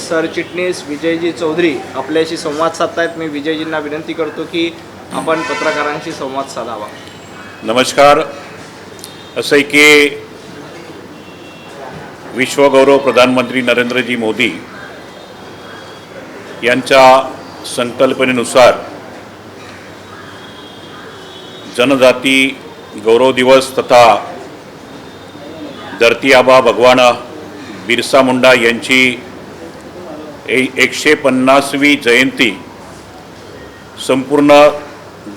सरचिटणीस विजयजी चौधरी आपल्याशी संवाद साधतायत। मी विजयजींना विनंती करतो की आपण पत्रकारांशी संवाद साधावा। नमस्कार। असं की विश्वगौरव प्रधानमंत्री नरेंद्रजी मोदी यांच्या संकल्पनेनुसार जनजाती गौरव दिवस तथा धरती आबा भगवान बिरसा मुंडा यांची 150वी जयंती संपूर्ण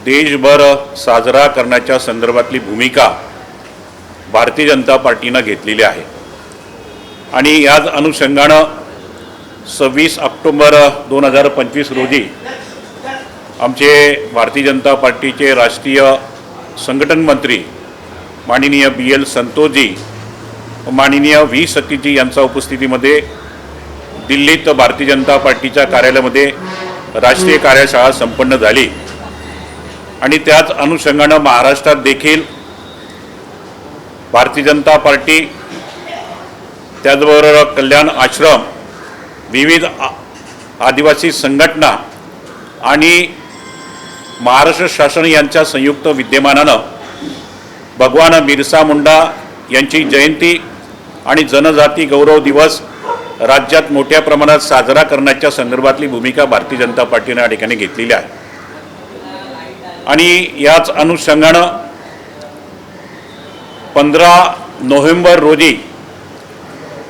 देशभर साजरा करण्याच्या संदर्भातली भूमिका भारतीय जनता पार्टीने घेतलेली आहे आणि याच अनुषंगाने 26 ऑक्टोबर 2025 रोजी आमचे भारतीय जनता पार्टीचे राष्ट्रीय संघटन मंत्री माननीय BL संतोषजी, माननीय V सतीजी यांच्या उपस्थितीमध्ये दिल्लीत भारतीय जनता पार्टीच्या कार्यालयामध्ये राष्ट्रीय कार्यशाळा संपन्न झाली आणि त्याच अनुषंगाने महाराष्ट्रात देखील भारतीय जनता पार्टी त्याचबरोबर कल्याण आश्रम, विविध आदिवासी संघटना आणि महाराष्ट्र शासन यांच्या संयुक्त विद्यमानानं भगवान बिरसा मुंडा यांची जयंती आणि जनजाती गौरव दिवस राज्यात मोठ्या प्रमाणात साजरा करण्याच्या संदर्भातली भूमिका भारतीय जनता पार्टीने या ठिकाणी घेतलेली आहे आणि याच अनुषंगानं 15 नोव्हेंबर रोजी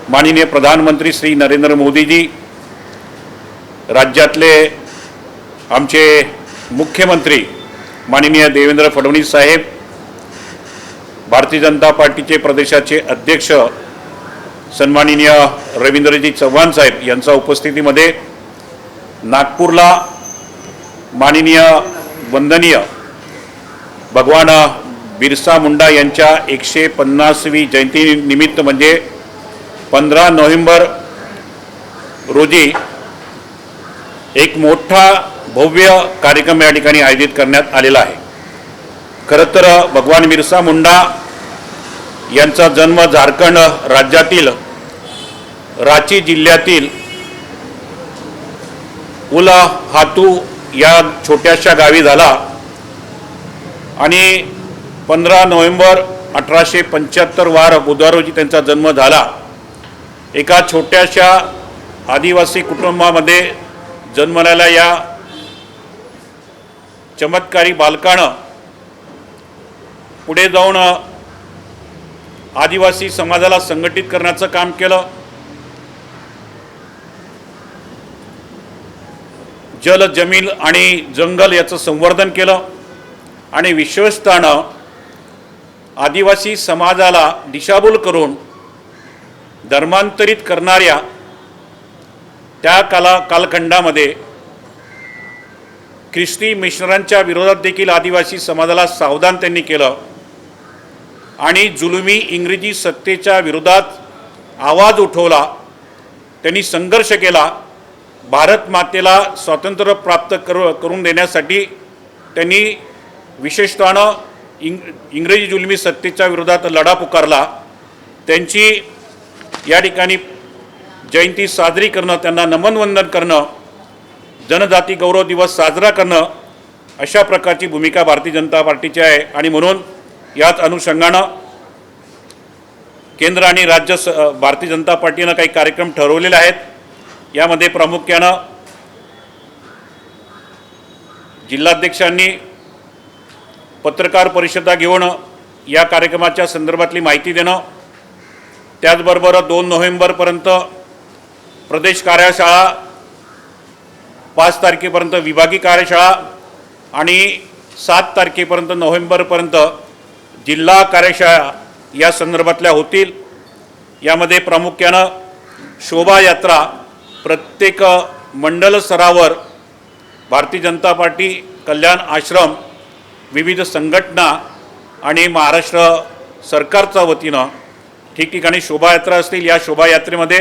माननीय प्रधानमंत्री श्री नरेंद्र मोदीजी, राज्यातले आमचे मुख्यमंत्री माननीय देवेंद्र फडणवीस साहेब, भारतीय जनता पार्टीचे प्रदेशाचे अध्यक्ष सन्माननीय रवींद्रजी चव्हाण साहेब यांच्या उपस्थितीमध्ये नागपूरला माननीय वंदनीय भगवान बिरसा मुंडा यांच्या 150वी जयंती निमित्त म्हणजे 15 नोव्हेंबर रोजी एक मोठा भव्य कार्यक्रम या ठिकाणी आयोजित करण्यात आलेला आहे। खरं तर भगवान बिरसा मुंडा यांचा जन्म झारखंड राज्यातील रांची जिल्ह्यातील उलहातू या छोट्याशा गावी झाला आणि 15 नोव्हेंबर 1875 वार बुधवार रोजी त्यांचा जन्म झाला। एका छोट्याशा आदिवासी कुटुंबामध्ये जन्मलेल्या या चमत्कारी बालकानं पुढे जाऊन आदिवासी समाजाला संघटित करण्याचं काम केलं। जल, जमीन आणि जंगल याचं संवर्धन केलं आणि विशेषतः आदिवासी समाजाला दिशाभूल करून धर्मांतरित करणाऱ्या त्या कालखंडामध्ये ख्रिस्ती मिशनरांच्या विरोधात देखील आदिवासी समाजाला सावधान त्यांनी केलं आणि जुलमी इंग्रजी सत्तेच्या विरोधात आवाज उठवला। त्यांनी संघर्ष केला। भारत मातेला स्वातंत्र्य प्राप्त करून देण्यासाठी त्यांनी विशेषतः इंग्रजी जुलमी सत्तेच्या विरोधात लढा पुकारला। त्यांची या ठिकाणी जयंती साजरी करणं, त्यांना नमन वंदन करणं, जनजाती गौरव दिवस साजरा करणं अशा प्रकारची भूमिका भारतीय जनता पार्टीची आहे आणि म्हणून याच अनुषंगानं केंद्र आणि राज्य भारतीय जनता पार्टीनं काही कार्यक्रम ठरवलेले आहेत। यामध्ये प्रामुख्यानं जिल्हाध्यक्षांनी पत्रकार परिषदा घेऊन या कार्यक्रमाच्या संदर्भातली माहिती देणं, त्याचबरोबर 2 नोव्हेंबरपर्यंत प्रदेश कार्यशाळा, 5 तारखेपर्यंत विभागीय कार्यशाळा आणि 7 तारखेपर्यंत नोव्हेंबरपर्यंत जिल्हा कार्यशाळा या संदर्भातल्या होतील। यामध्ये प्रामुख्यानं शोभायात्रा प्रत्येक मंडल स्तरावर भारतीय जनता पार्टी, कल्याण आश्रम, विविध संघटना आणि महाराष्ट्र सरकारच्या वतीनं ठिकठिकाणी शोभायात्रा असतील। या शोभायात्रेमध्ये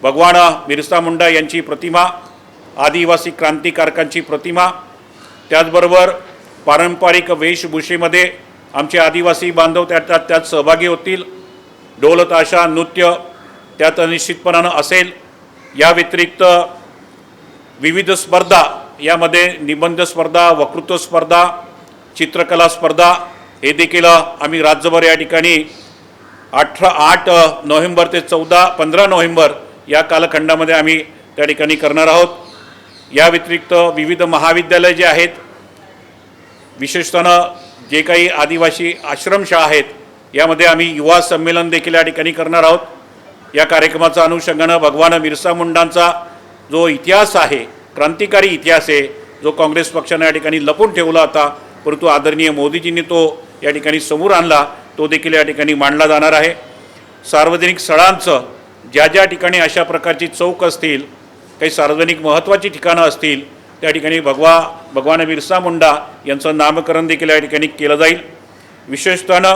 भगवान बिरसा मुंडा यांची प्रतिमा, आदिवासी क्रांतिकारकांची प्रतिमा, त्याचबरोबर पारंपरिक वेशभूषेमध्ये आमचे आदिवासी बांधव त्यात सहभागी होतील। ढोल ताशा नृत्य त्यात निश्चितपणाने असेल या व्यतिरिक्त विविध स्पर्धा, यामध्ये निबंध स्पर्धा, वक्तृत्व स्पर्धा, चित्रकला स्पर्धा हे देखील आम्ही राज्यभर या ठिकाणी 8 नोव्हेंबर ते 15 नोव्हेंबर या कालखंडामध्ये आम्ही त्या ठिकाणी करणार आहोत. या व्यतिरिक्त विविध महाविद्यालय जे आहेत, विशेषतः जे काही आदिवासी आश्रमशाळा आहेत, यामध्ये आम्ही युवा संमेलन देखील या ठिकाणी करणार आहोत. या कार्यक्रमाचा अनुषंगानं भगवान बिरसा मुंडांचा जो इतिहास आहे, क्रांतिकारी इतिहास आहे, जो काँग्रेस पक्षाने या ठिकाणी लपून ठेवला होता, परंतु आदरणीय मोदीजींनी तो या ठिकाणी समोर आणला, तो देखील या ठिकाणी मांडला जाणार आहे. सार्वजनिक स्थळांचं ज्या ज्या ठिकाणी अशा प्रकारची चौक असतील, काही सार्वजनिक महत्त्वाची ठिकाणं असतील, त्या ठिकाणी भगवान बिरसा मुंडा यांचं नामकरण देखील या ठिकाणी केलं जाईल. विशेषतः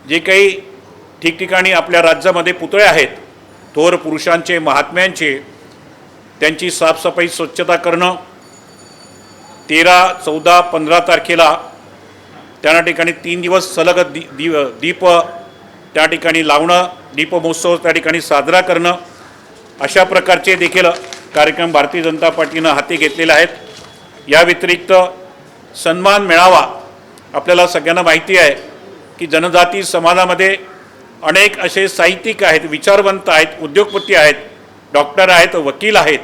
जे काही ठिकठिकाणी आपल्या राज्यामध्ये पुतळे आहेत, थोर पुरुषांचे, महात्म्यांचे, त्यांची साफसफाई, स्वच्छता करणं. 13, 14, 15 तारखेला त्या ठिकाणी 3 दिवस सलग दीप त्या ठिकाणी लावणं, दीपमहोत्सव त्या ठिकाणी साजरा करणं, अशा प्रकारचे देखील कार्यक्रम भारतीय जनता पार्टीनं हाती घेतलेले आहेत. या व्यतिरिक्त सन्मान मेळावा, आपल्याला सगळ्यांना माहिती आहे की जनजाती समाजामध्ये अनेक असे साहित्यिक आहेत, विचारवंत आहेत, उद्योगपती आहेत, डॉक्टर आहेत, वकील आहेत,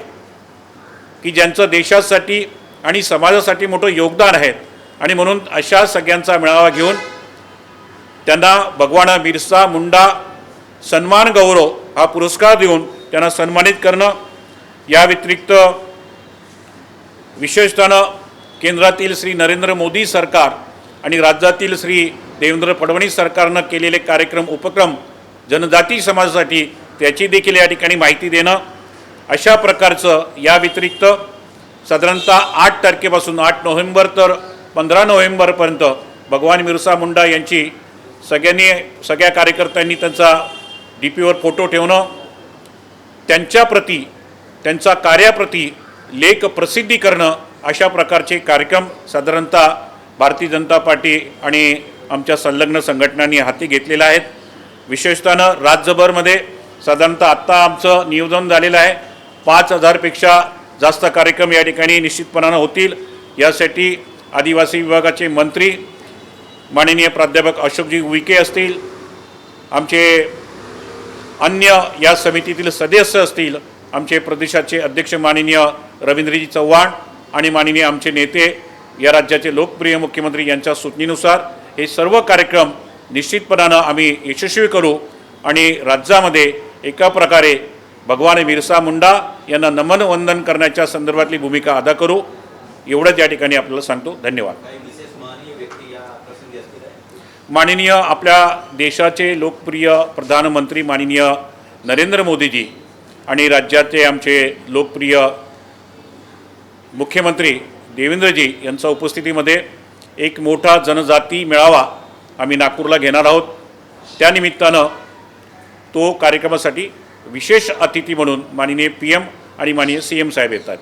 की ज्यांचं देशासाठी आणि समाजासाठी मोठं योगदान आहे. आणि म्हणून अशा सगळ्यांचा मेळावा घेऊन त्यांना भगवान बिरसा मुंडा सन्मान गौरव हा पुरस्कार देऊन त्यांना सन्मानित करणं. या व्यतिरिक्त विशेषतः केंद्रातील श्री नरेंद्र मोदी सरकार आणि राज्यातील श्री देवेंद्र फडणवीस सरकारनं केलेले कार्यक्रम, उपक्रम जनजाती समाजासाठी, त्याची देखील या ठिकाणी माहिती देणं. अशा प्रकारचं या व्यतिरिक्त साधारणतः 8 तारखेपासून 8 नोव्हेंबर तर 15 नोव्हेंबरपर्यंत भगवान बिरसा मुंडा यांची सगळ्या कार्यकर्त्यांनी त्यांचा DPवर फोटो ठेवणं, त्यांच्याप्रती, त्यांचा कार्याप्रती लेख प्रसिद्धी करणं, अशा प्रकारचे कार्यक्रम साधारणतः भारतीय जनता पार्टी आणि आमच्या संलग्न संघटनांनी हाती घेतलेले आहेत. विशेषतः राज्यभरमध्ये साधारणतः आत्ता आमचं नियोजन झालेलं आहे 5000पेक्षा जास्त कार्यक्रम या ठिकाणी निश्चितपणानं होतील. यासाठी आदिवासी विभागाचे मंत्री माननीय प्राध्यापक अशोकजी उईके असतील, आमचे अन्य या समितीतील सदस्य असतील, आमचे प्रदेशाचे अध्यक्ष माननीय रवींद्रजी चव्हाण आणि माननीय आमचे नेते, या राज्याचे लोकप्रिय मुख्यमंत्री यांच्या सूचनेनुसार हे सर्व कार्यक्रम निश्चितपणानं आम्ही यशस्वी करू आणि राज्यामध्ये एका प्रकारे भगवान बिरसा मुंडा यांना नमन वंदन करण्याच्या संदर्भातली भूमिका अदा करू. एवढंच या ठिकाणी आपल्याला सांगतो. धन्यवाद. माननीय आपल्या देशाचे लोकप्रिय प्रधानमंत्री माननीय नरेंद्र मोदीजी आणि राज्याचे आमचे लोकप्रिय मुख्यमंत्री देवेंद्रजी यांच्या उपस्थितीमध्ये एक मोठा जनजाती मेळावा आम्ही नागपूरला घेणार आहोत. त्यानिमित्तानं तो कार्यक्रमासाठी विशेष अतिथी म्हणून माननीय PM आणि माननीय CM साहेब येतात.